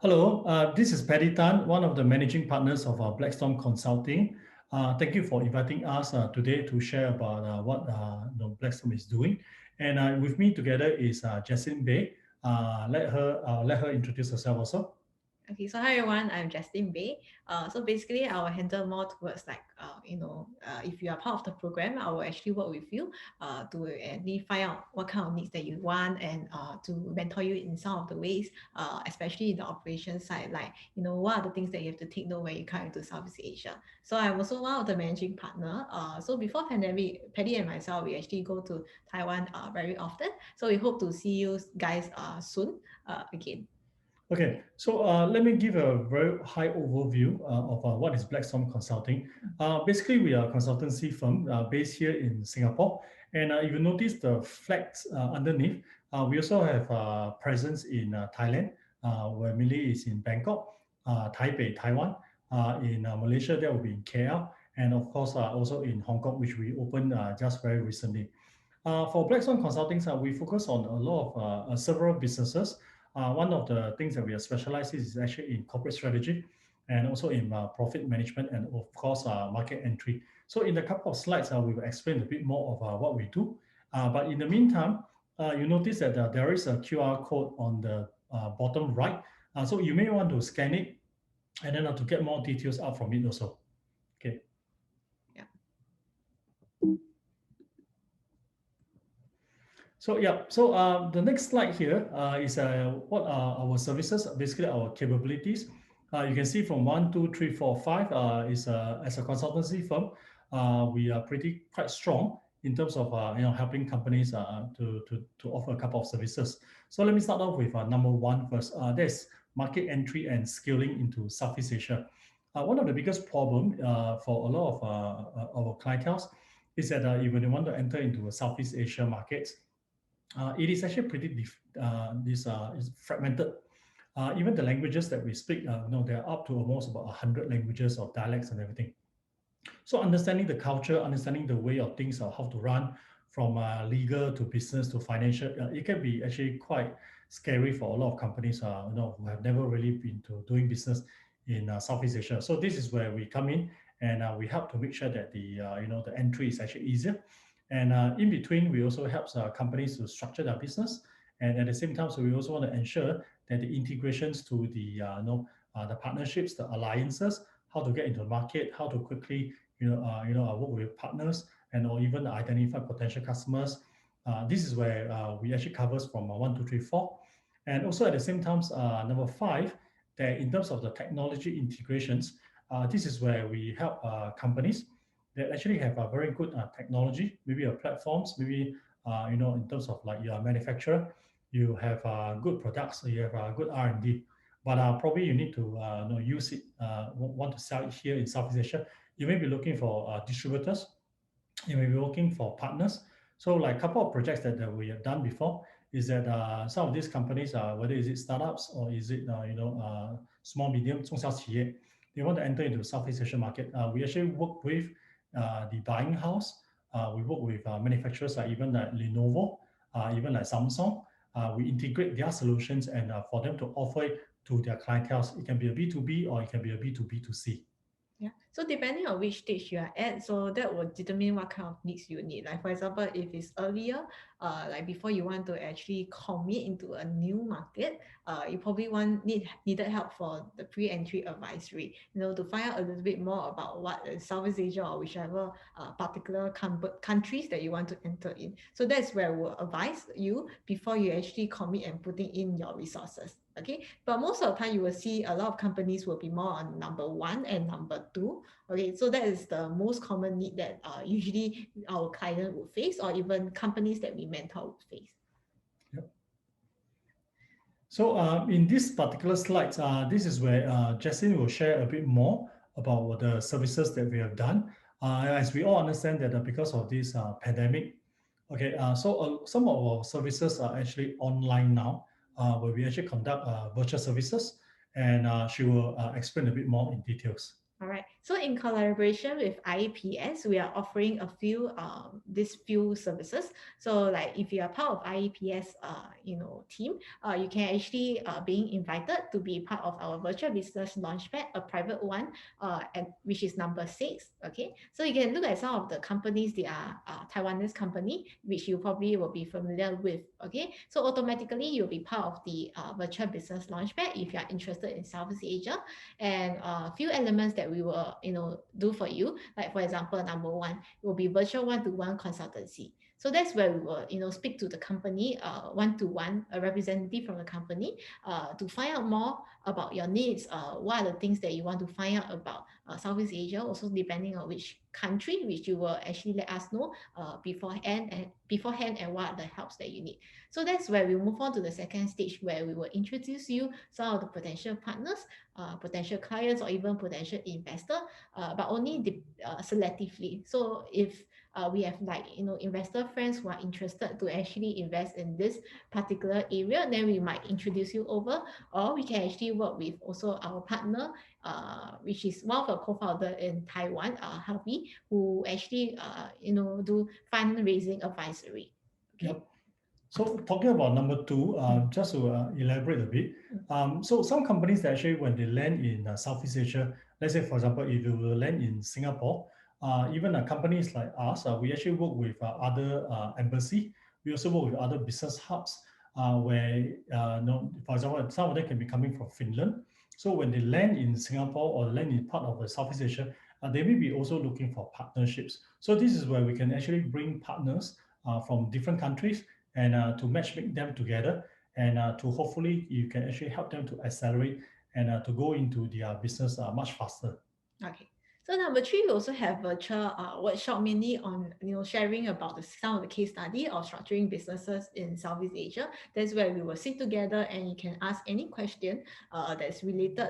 Hello, this is Paddy Tan, one of the managing partners of Blackstorm Consulting. Thank you for inviting us today to share about what Blackstorm is doing. And with me together is Jaslyn Bay. Let her introduce herself also. Okay, so hi everyone, I'm Justin Bay. So basically, I will handle more towards if you are part of the program, I will actually work with you to actually find out what kind of needs that you want and to mentor you in some of the ways, especially in the operation side, like, what are the things that you have to take note when you come into Southeast Asia. So I'm also one of the managing partner. So before pandemic, Paddy and myself, we actually go to Taiwan very often. So we hope to see you guys soon again. Okay, so let me give a very high overview of what is Blackstorm Consulting. Basically, we are a consultancy firm based here in Singapore. And if you notice the flags underneath, we also have presence in Thailand, where mainly is in Bangkok, Taipei, Taiwan. In Malaysia, that will be in KL. And of course, also in Hong Kong, which we opened just very recently. For Blackstone Consulting, we focus on a lot of several businesses. One of the things that we are specialized in is actually in corporate strategy and also in profit management and of course market entry. So in a couple of slides, we will explain a bit more of what we do. But in the meantime, you notice that there is a QR code on the bottom right. So you may want to scan it and then to get more details out from it also. Okay. Yeah. So yeah, so the next slide here is what are our services, basically our capabilities. You can see from 1, 2, 3, 4, 5 is as a consultancy firm, we are pretty quite strong in terms of helping companies to offer a couple of services. So let me start off with number one first. There's market entry and scaling into Southeast Asia. One of the biggest problem for a lot of our clientele is that if they want to enter into a Southeast Asia markets, it is actually pretty this is fragmented. Even the languages that we speak, there are up to almost about 100 languages or dialects and everything. So understanding the culture, understanding the way of things, how to run from legal to business to financial, it can be actually quite scary for a lot of companies, who have never really been to doing business in Southeast Asia. So this is where we come in and we help to make sure that the entry is actually easier. And in between, we also help companies to structure their business. And at the same time, so we also want to ensure that the integrations to the partnerships, the alliances, how to get into the market, how to quickly work with partners and or even identify potential customers. This is where we actually covers from 1, 2, 3, 4, and also at the same time, number 5, that in terms of the technology integrations, this is where we help companies that actually have a very good technology, maybe a platforms, maybe in terms of like your manufacturer, you have good products, you have good R&D, but probably you need to use it, want to sell it here in Southeast Asia. You may be looking for distributors, you may be looking for partners. So like a couple of projects that we have done before is that some of these companies, whether is it startups or is it small, medium, 中小企业, they want to enter into the Southeast Asian market. We actually work with the buying house. We work with manufacturers like even like Lenovo, even like Samsung. We integrate their solutions and for them to offer it to their clientele. It can be a B2B or it can be a B2B2C. Yeah. So depending on which stage you are at, so that will determine what kind of needs you need. Like for example, if it's earlier, like before you want to actually commit into a new market, you probably needed help for the pre-entry advisory, to find out a little bit more about what is Southeast Asia or whichever particular countries that you want to enter in. So that's where we'll advise you before you actually commit and putting in your resources. Okay, but most of the time you will see a lot of companies will be more on number one and number two. Okay, so that is the most common need that usually our client would face, or even companies that we mentor would face. Yep. So in this particular slides, this is where Jessie will share a bit more about the services that we have done. As we all understand that because of this pandemic, okay, so some of our services are actually online now, where we actually conduct virtual services, and she will explain a bit more in details. All right. So in collaboration with IEPS, we are offering a few these few services. So like if you are part of IEPS team, you can actually being invited to be part of our virtual business launchpad, a private one, which is number 6. Okay, so you can look at some of the companies. They are Taiwanese company, which you probably will be familiar with. Okay, so automatically you'll be part of the virtual business launchpad if you are interested in Southeast Asia. And a few elements that we will do for you, like for example, number one will be virtual one-to-one consultancy. So that's where we will speak to the company one-to-one, a representative from the company, to find out more about your needs, what are the things that you want to find out about Southeast Asia, also depending on which country, which you will actually let us know beforehand, and what are the helps that you need. So that's where we move on to the second stage, where we will introduce you some of the potential partners, potential clients, or even potential investor, but only selectively. So if we have investor friends who are interested to actually invest in this particular area, then we might introduce you over, or we can actually work with also our partner, which is one of the co-founder in Taiwan, Harvey, who actually do fundraising advisory. Okay. Yep. So talking about number two, just to elaborate a bit. So some companies that actually, when they land in Southeast Asia, let's say for example, if you will land in Singapore, even companies like us, we actually work with other embassy. We also work with other business hubs where, for example, some of them can be coming from Finland. So when they land in Singapore or land in part of the Southeast Asia, they may be also looking for partnerships. So this is where we can actually bring partners from different countries and to matchmake them together, and to hopefully you can actually help them to accelerate and to go into their business much faster. Okay. So number three, we also have virtual workshop, mainly on sharing about some of the case study of structuring businesses in Southeast Asia. That's where we will sit together and you can ask any question that's related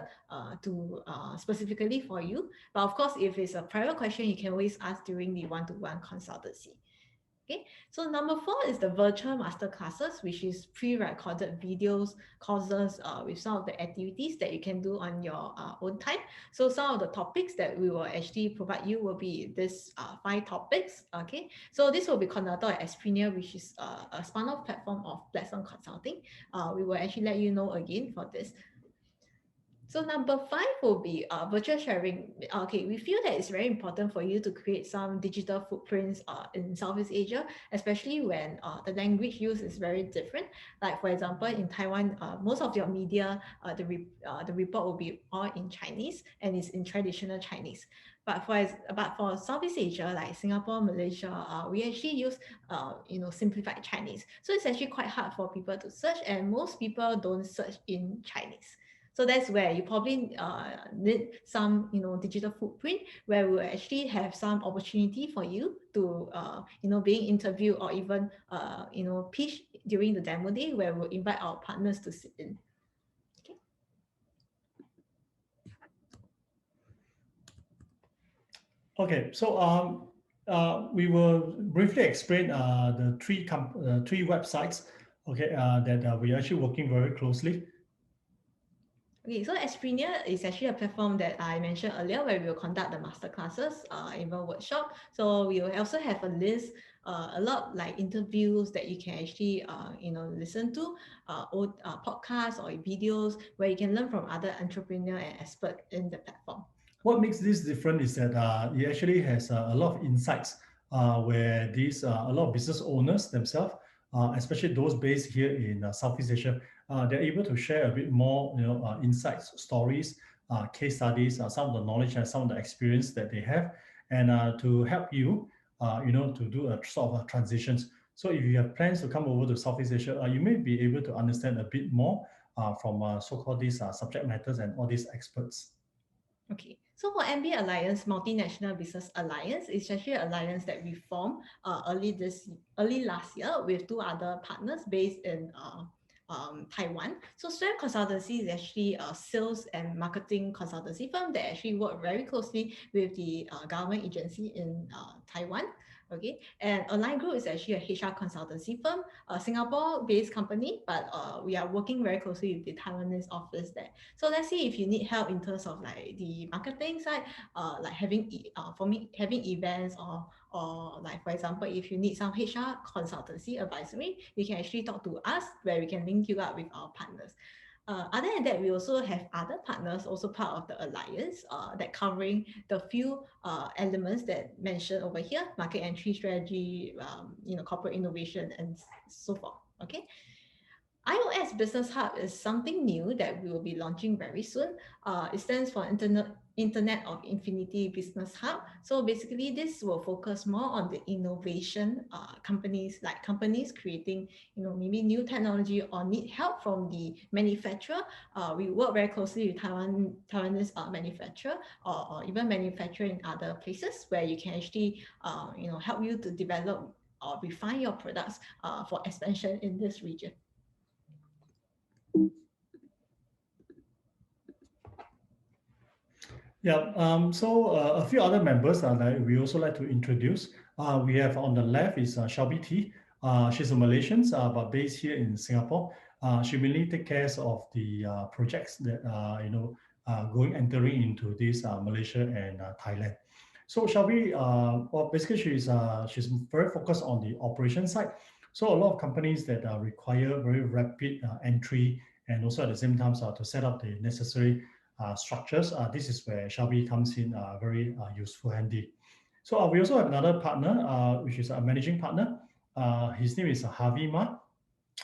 to specifically for you. But of course, if it's a private question, you can always ask during the one-to-one consultancy. Okay, so number 4 is the virtual master classes, which is pre-recorded videos, courses with some of the activities that you can do on your own time. So some of the topics that we will actually provide you will be this 5 topics. Okay, so this will be conducted at Espreneur, which is a spun-off platform of Blackstorm Consulting. We will actually let you know again for this. So number 5 will be virtual sharing. Okay, we feel that it's very important for you to create some digital footprints in Southeast Asia, especially when the language used is very different. Like for example, in Taiwan, most of your media, the report will be all in Chinese and it's in traditional Chinese. But for Southeast Asia, like Singapore, Malaysia, we actually use simplified Chinese. So it's actually quite hard for people to search, and most people don't search in Chinese. So that's where you probably need some, digital footprint, where we'll actually have some opportunity for you to, being interviewed, or even, pitch during the demo day, where we'll invite our partners to sit in. Okay. Okay, so we will briefly explain the three websites, okay, that we're actually working very closely. Okay, so Espreneur is actually a platform that I mentioned earlier, where we will conduct the master classes, even workshop. So we will also have a list, a lot like interviews that you can actually, listen to, podcasts or videos where you can learn from other entrepreneur and expert in the platform. What makes this different is that it actually has a lot of insights where these a lot of business owners themselves, especially those based here in Southeast Asia, they're able to share a bit more, insights, stories, case studies, some of the knowledge and some of the experience that they have, and to help you, to do a sort of transitions. So if you have plans to come over to Southeast Asia, you may be able to understand a bit more from so-called these subject matters and all these experts. Okay, so for MB Alliance, Multinational Business Alliance, is actually an alliance that we formed early last year with 2 other partners based in Taiwan. So Square Consultancy is actually a sales and marketing consultancy firm that actually work very closely with the government agency in Taiwan. Okay, and Align Group is actually a HR consultancy firm, a Singapore-based company, but we are working very closely with the Taiwanese office there. So let's see if you need help in terms of like the marketing side, like for me having events or like for example, if you need some HR consultancy advisory, you can actually talk to us where we can link you up with our partners. Other than that, we also have other partners, also part of the alliance, that covering the few elements that mentioned over here: market entry strategy, corporate innovation, and so forth. Okay. iOS Business Hub is something new that we will be launching very soon. It stands for Internet of Infinity Business Hub. So basically, this will focus more on the innovation companies, like companies creating, maybe new technology or need help from the manufacturer. We work very closely with Taiwanese manufacturer or even manufacturer in other places where you can actually, help you to develop or refine your products for expansion in this region. Yeah, a few other members that we also like to introduce. We have on the left is Shelby T. She's a Malaysian, but based here in Singapore. She mainly take care of the projects that entering into this Malaysia and Thailand. So Shelby, well, basically she's very focused on the operation side. So a lot of companies that require very rapid entry and also at the same time to set up the necessary structures. This is where Shelby comes in very useful, handy. So we also have another partner, which is a managing partner. His name is Harvey Ma.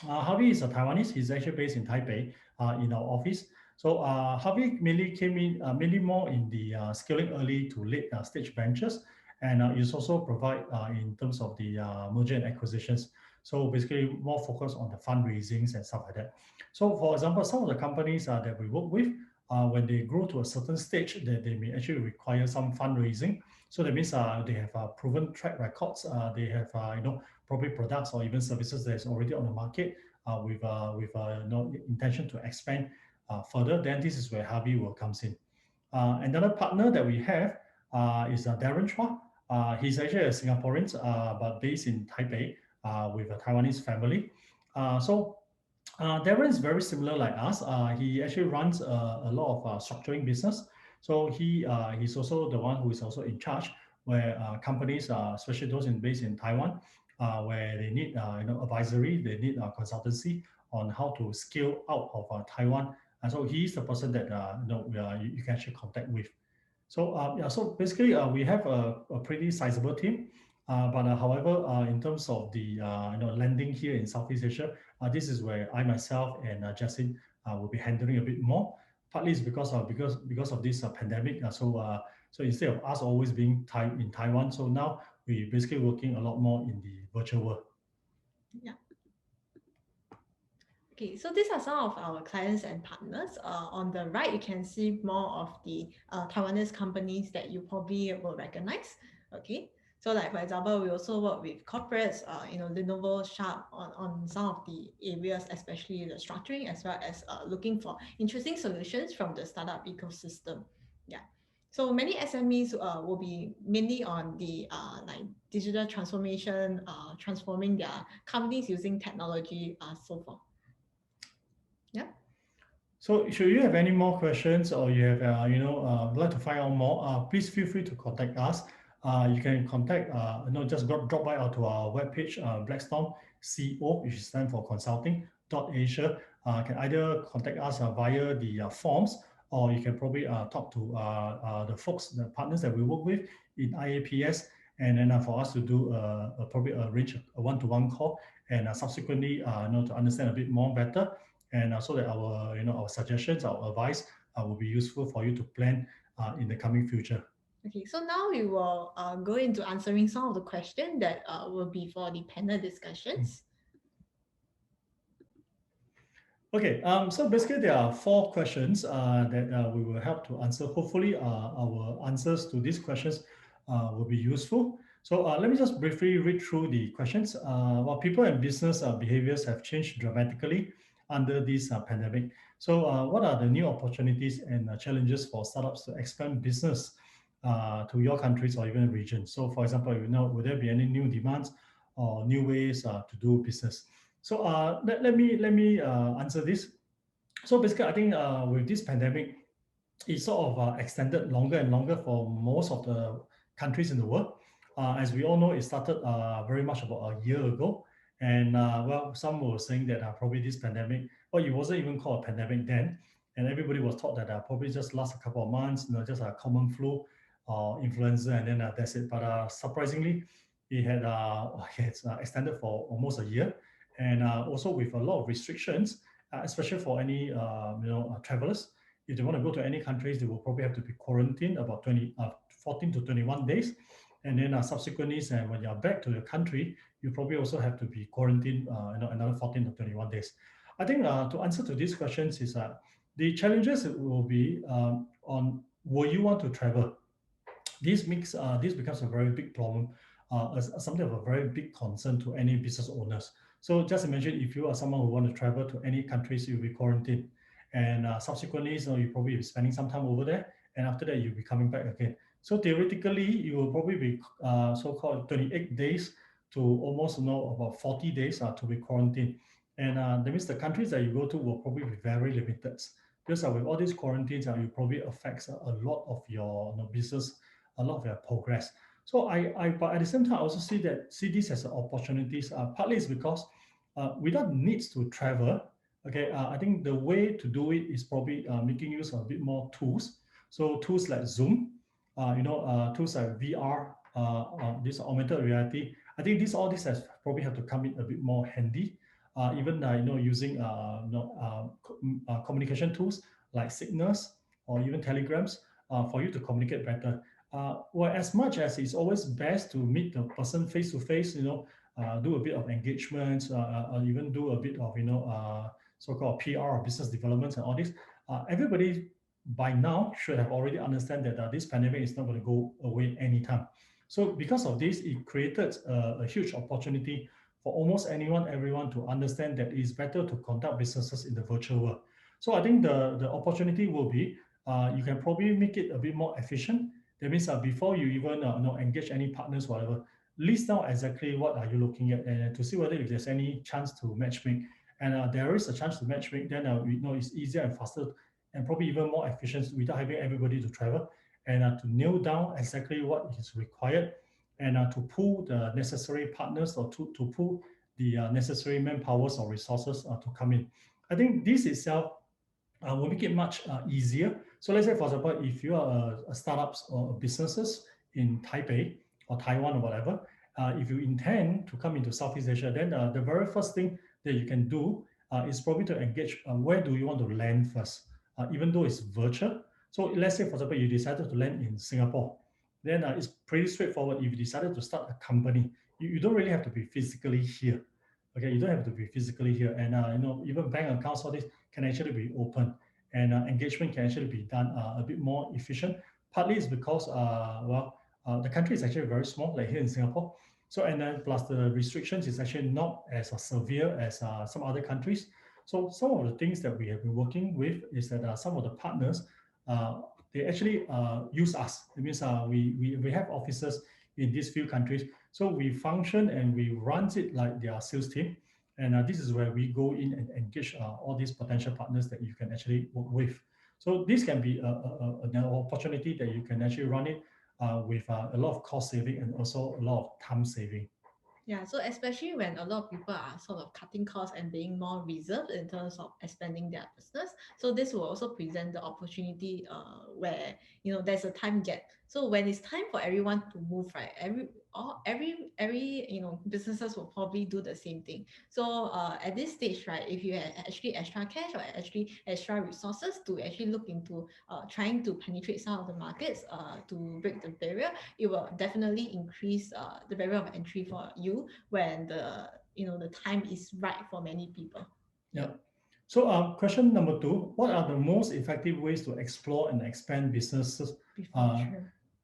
Harvey is a Taiwanese. He's actually based in Taipei in our office. So Harvey mainly came in mainly more in the scaling early to late stage ventures, and is also provide in terms of the merger and acquisitions. So basically more focused on the fundraisings and stuff like that. So for example, some of the companies that we work with, when they grow to a certain stage, that they may actually require some fundraising. So that means they have proven track records. They have probably products or even services that is already on the market with intention to expand further. Then this is where Harvey will comes in. Another partner that we have is Darren Chua. He's actually a Singaporean, but based in Taipei with a Taiwanese family. So Darren is very similar like us. He actually runs a lot of structuring business. So he's also the one who is also in charge where companies, especially those based in Taiwan, where they need advisory, they need consultancy on how to scale out of Taiwan. And so he's the person that you can actually contact with. So so basically we have a pretty sizable team. But however, in terms of the landing here in Southeast Asia, this is where I myself and Justin will be handling a bit more. Partly is because of this pandemic. So instead of us always being in Taiwan, so now we basically working a lot more in the virtual world. Yeah. Okay, so these are some of our clients and partners. On the right, you can see more of the Taiwanese companies that you probably will recognize. Okay, so like for example, we also work with corporates, Lenovo, Sharp on some of the areas, especially the structuring, as well as looking for interesting solutions from the startup ecosystem. Yeah. So many SMEs will be mainly on the like digital transformation, transforming their companies using technology, so forth. Yeah. So should you have any more questions or you have, like to find out more, please feel free to contact us. You can contact, just drop by to our webpage, Blackstorm CO, which stands for consulting.asia. Can either contact us via the forms, or you can probably talk to the folks, the partners that we work with in IAPS, and then for us to do probably arrange a one-to-one call, and subsequently, to understand a bit more better, and so that our suggestions, our advice will be useful for you to plan in the coming future. Okay, so now we will go into answering some of the questions that will be for the panel discussions. Okay, so basically there are 4 questions that we will help to answer. Hopefully our answers to these questions will be useful. So let me just briefly read through the questions. While people and business behaviors have changed dramatically under this pandemic, so what are the new opportunities and challenges for startups to expand business to your countries or even regions. So, for example, would there be any new demands or new ways to do business? So, let me answer this. So basically, I think with this pandemic, it sort of extended longer and longer for most of the countries in the world. As we all know, it started very much about a year ago. And well, some were saying that probably this pandemic, well, it wasn't even called a pandemic then. And everybody was taught that probably just last a couple of months, just a common flu or influenza, and then that's it. But surprisingly, it had extended for almost a year. And also with a lot of restrictions, especially for any travelers. If they want to go to any countries, they will probably have to be quarantined about 14 to 21 days. And then subsequently, when you're back to the country, you probably also have to be quarantined another 14 to 21 days. I think to answer to these questions is the challenges will be on will you want to travel? This becomes a very big problem, something of a very big concern to any business owners. So just imagine if you are someone who want to travel to any countries, you'll be quarantined, and subsequently, so you probably be spending some time over there, and after that you'll be coming back again. So theoretically, you will probably be so-called 28 days to almost about 40 days to be quarantined, and that means the countries that you go to will probably be very limited. Because with all these quarantines, it probably affects a lot of your business, a lot of their progress. So but at the same time, I also see this as opportunities. Partly is because without needs to travel, okay, I think the way to do it is probably making use of a bit more tools. So tools like Zoom, tools like VR, this augmented reality. I think all this has probably have to come in a bit more handy. Even using communication tools like Signals or even Telegrams for you to communicate better. Well, as much as it's always best to meet the person face to face, do a bit of engagements, even do a bit of, so-called PR or business development and all this. Everybody by now should have already understand that this pandemic is not going to go away anytime. So because of this, it created a huge opportunity for almost everyone to understand that it's better to conduct businesses in the virtual world. So I think the opportunity will be you can probably make it a bit more efficient. That means before you even engage any partners, whatever, list down exactly what are you looking at and to see whether if there's any chance to matchmake. And there is a chance to matchmake, then it's easier and faster and probably even more efficient without having everybody to travel and to nail down exactly what is required and to pull the necessary partners or to pull the necessary manpowers or resources to come in. I think this itself will make it much easier. So let's say, for example, if you are a startups or businesses in Taipei or Taiwan or whatever, if you intend to come into Southeast Asia, then the very first thing that you can do is probably to engage where do you want to land first, even though it's virtual. So let's say, for example, you decided to land in Singapore, then it's pretty straightforward. If you decided to start a company, you don't really have to be physically here. Okay, you don't have to be physically here, and even bank accounts, all this can actually be open, and engagement can actually be done a bit more efficient. Partly is because the country is actually very small, like here in Singapore. So and then plus the restrictions is actually not as severe as some other countries. So some of the things that we have been working with is that some of the partners they actually use us. It means we have offices in these few countries. So we function and we run it like their sales team. And this is where we go in and engage all these potential partners that you can actually work with. So this can be an opportunity that you can actually run it with a lot of cost saving and also a lot of time saving. Yeah, so especially when a lot of people are sort of cutting costs and being more reserved in terms of expanding their business, so this will also present the opportunity where there's a time gap. So when it's time for everyone to move, right, every businesses will probably do the same thing. So at this stage, right, if you have actually extra cash or actually extra resources to actually look into trying to penetrate some of the markets to break the barrier, it will definitely increase the barrier of entry for you when the time is right for many people. Yeah. So question number 2, what are the most effective ways to explore and expand businesses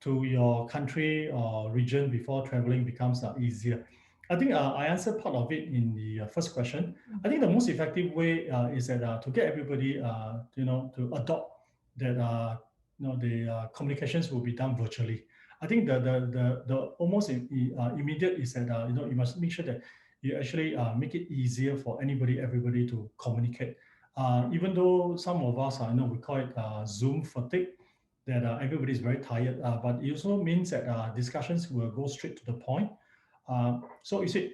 to your country or region before traveling becomes easier? I think I answered part of it in the first question. I think the most effective way is that to get everybody, to adopt that the communications will be done virtually. I think the almost immediate is that you must make sure that you actually make it easier for everybody to communicate. Even though some of us we call it Zoom fatigue, that everybody is very tired, but it also means that discussions will go straight to the point. So you see,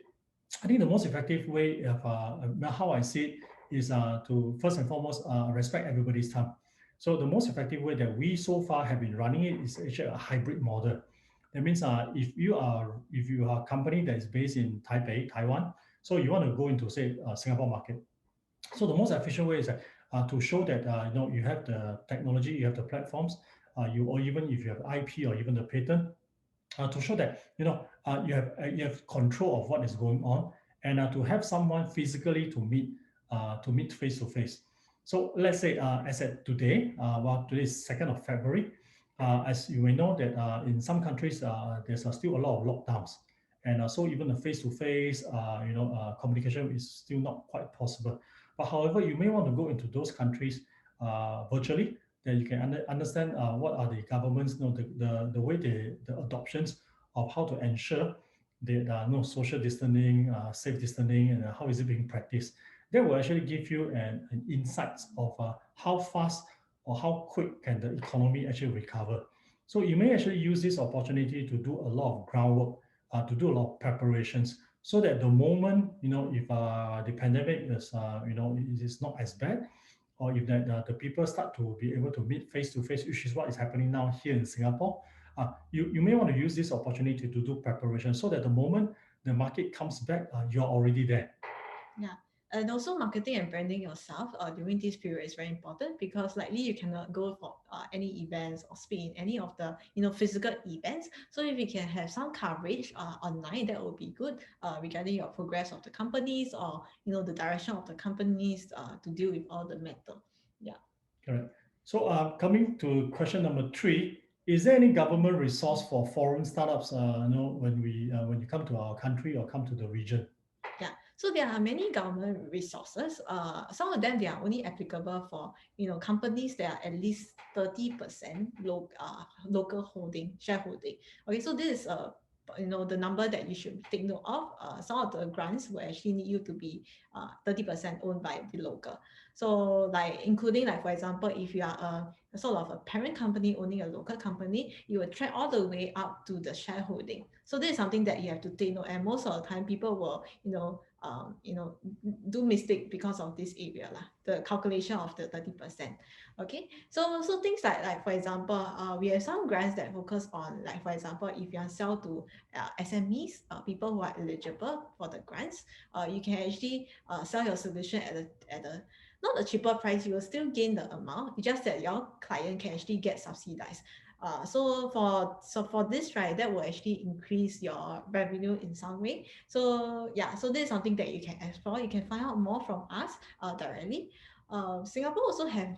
I think the most effective way of how I see it is to first and foremost respect everybody's time. So the most effective way that we so far have been running it is actually a hybrid model. That means if you are a company that is based in Taipei, Taiwan, so you want to go into say Singapore market. So the most efficient way is that, to show that you have the technology, you have the platforms, you or even if you have IP or even the patent, to show that you have control of what is going on, and to have someone physically to meet face to face. So let's say as at today, today is 2nd of February. As you may know that in some countries there's still a lot of lockdowns, and so even the face to face communication is still not quite possible. But however, you may want to go into those countries virtually, that you can understand what are the governments, the way the adoptions of how to ensure that no social distancing, safe distancing, and how is it being practiced. That will actually give you an insights of how fast or how quick can the economy actually recover. So you may actually use this opportunity to do a lot of groundwork, to do a lot of preparations, so that the moment if the pandemic is it is not as bad, or if the people start to be able to meet face to face, which is what is happening now here in Singapore, you may want to use this opportunity to do preparation, so that the moment the market comes back, you're already there. Yeah. And also marketing and branding yourself during this period is very important, because likely you cannot go for any events or speak in any of the physical events. So if you can have some coverage online, that would be good regarding your progress of the companies, or the direction of the companies to deal with all the matter. Yeah. Correct. So coming to question number 3, is there any government resource for foreign startups? When you come to our country or come to the region. Yeah, so there are many government resources. Some of them they are only applicable for companies that are at least 30% local holding shareholding. Okay, so this is the number that you should take note of. Some of the grants will actually need you to be 30% owned by the local. So like including, like for example, if you are a sort of a parent company owning a local company, you will track all the way up to the shareholding. So this is something that you have to take note. And most of the time, people will do mistake because of this area lah, the calculation of the 30%. Okay, so things like for example, we have some grants that focus on, like for example, if you are sell to SMEs, people who are eligible for the grants, you can actually sell your solution at a not a cheaper price. You will still gain the amount. It's just that your client can actually get subsidized. For this, right, that will actually increase your revenue in some way. So yeah, so this is something that you can explore. You can find out more from us directly. Singapore also have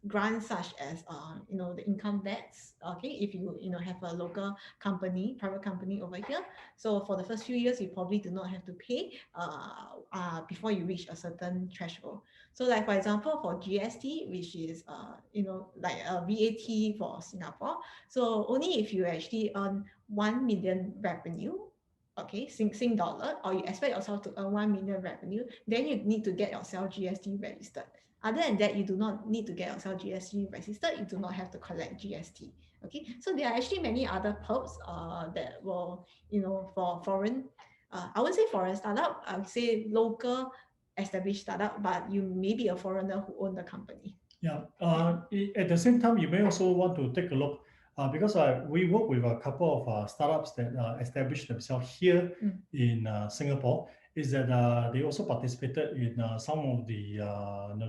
grants such as the income tax. Okay, if you have a local company, private company over here, so for the first few years you probably do not have to pay before you reach a certain threshold. So like for example, for GST, which is like a VAT for Singapore, so only if you actually earn 1 million revenue, okay, Sing dollar, or you expect yourself to earn 1 million revenue, then you need to get yourself GST registered. Other than that, you do not need to get yourself GST registered. You do not have to collect GST. Okay, so there are actually many other perks that will, for foreign, I would say foreign startup, I would say local established startup, but you may be a foreigner who own the company. Yeah. At the same time, you may also want to take a look, because we work with a couple of startups that established themselves here in Singapore. Is that they also participated in some of the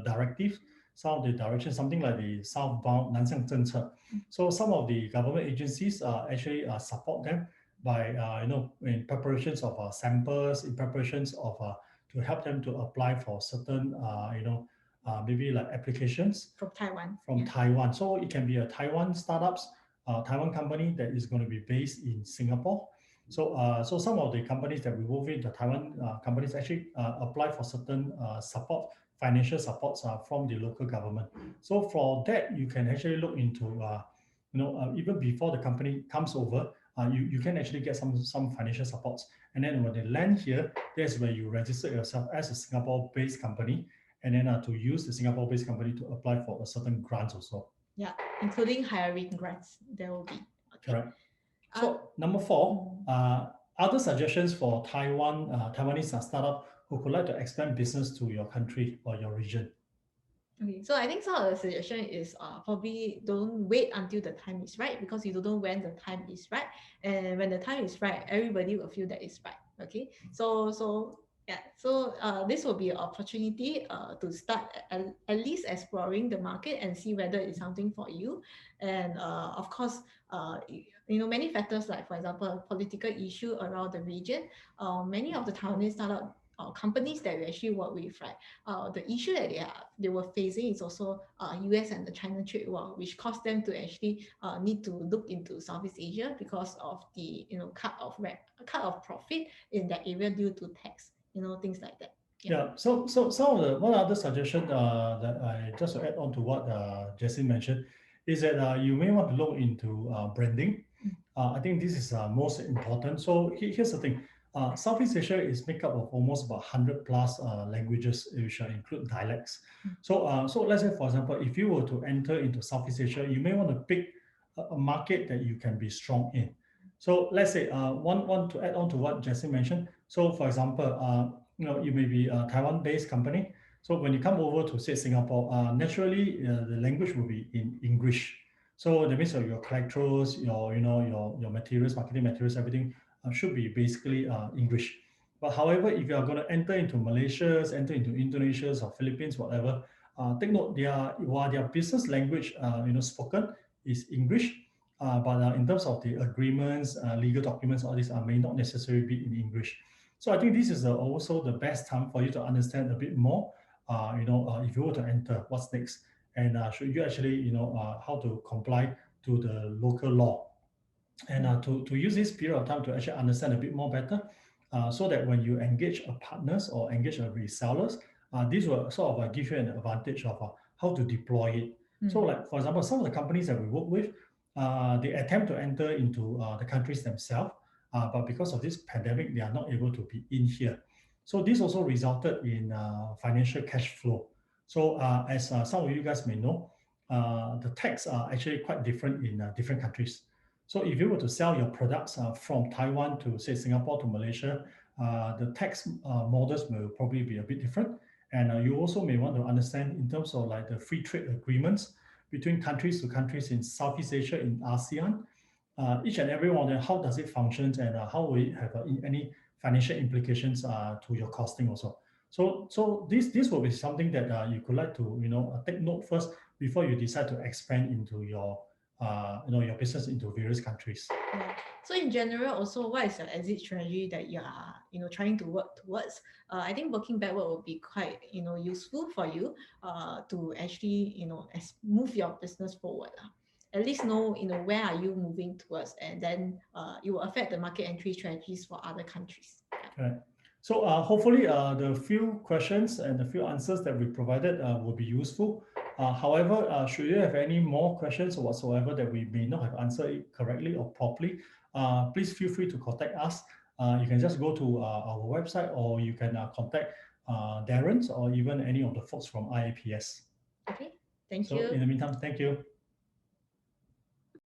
directives, some of the directions, something like the southbound 南向政策. So some of the government agencies actually support them by in preparations of samples, in preparations of to help them to apply for certain maybe like applications from Taiwan. Taiwan. So it can be a Taiwan startups, Taiwan company that is going to be based in Singapore. So some of the companies that we work with, the Taiwan companies actually apply for certain support, financial supports from the local government. So for that, you can actually look into even before the company comes over, you can actually get some financial supports. And then when they land here, that's where you register yourself as a Singapore-based company, and then to use the Singapore-based company to apply for a certain grants also. Yeah, including hiring grants, there will be. Okay. Correct. So number 4, other suggestions for Taiwanese startup who would like to expand business to your country or your region. Okay, so I think some of the suggestion is probably don't wait until the time is right, because you don't know when the time is right, and when the time is right, everybody will feel that it's right. Okay, so yeah, so this will be an opportunity to start at least exploring the market and see whether it's something for you. And of course, many factors, like for example political issue around the region, many of the Taiwanese startup companies that we actually work with, right, the issue that they were facing is also US and the China trade war, which caused them to actually need to look into Southeast Asia because of the cut of profit in that area due to tax, things like that. Yeah. So some of the one other suggestion that I just to add on to what Jesse mentioned is that you may want to look into branding. I think this is most important. So here's the thing. Southeast Asia is made up of almost about 100 plus languages, which include dialects. So let's say, for example, if you were to enter into Southeast Asia, you may want to pick a market that you can be strong in. So let's say one to add on to what Jesse mentioned. So for example, you may be a Taiwan-based company. So when you come over to say Singapore, naturally the language will be in English. So that means your collaterals, your materials, marketing materials, everything should be basically English. But however, if you are going to enter into Malaysia, enter into Indonesia or Philippines, whatever, take note while their business language, spoken is English, but in terms of the agreements, legal documents, all these may not necessarily be in English. So I think this is also the best time for you to understand a bit more. If you were to enter, what's next, and should you actually, how to comply to the local law, and to use this period of time to actually understand a bit more better, so that when you engage a partners or engage a resellers, this will sort of give you an advantage of how to deploy it. So like, for example, some of the companies that we work with, they attempt to enter into the countries themselves, but because of this pandemic, they are not able to be in here. So this also resulted in financial cash flow. So as some of you guys may know, the tax are actually quite different in different countries. So if you were to sell your products from Taiwan to say Singapore to Malaysia, the tax models will probably be a bit different. And you also may want to understand in terms of like the free trade agreements between countries to countries in Southeast Asia, in ASEAN, each and every one of them, how does it function, and how will it have any financial implications to your costing also. So this will be something that you could like to take note first before you decide to expand into your your business into various countries. Yeah. So in general, also, what is your exit strategy that you are trying to work towards? I think working backward will be quite useful for you to actually move your business forward. At least know where are you moving towards, and then it will affect the market entry strategies for other countries. Right. So hopefully the few questions and the few answers that we provided will be useful. However, should you have any more questions or whatsoever that we may not have answered it correctly or properly, please feel free to contact us. You can just go to our website, or you can contact Darren or even any of the folks from IAPS. Okay, thank So you. in the meantime, thank you.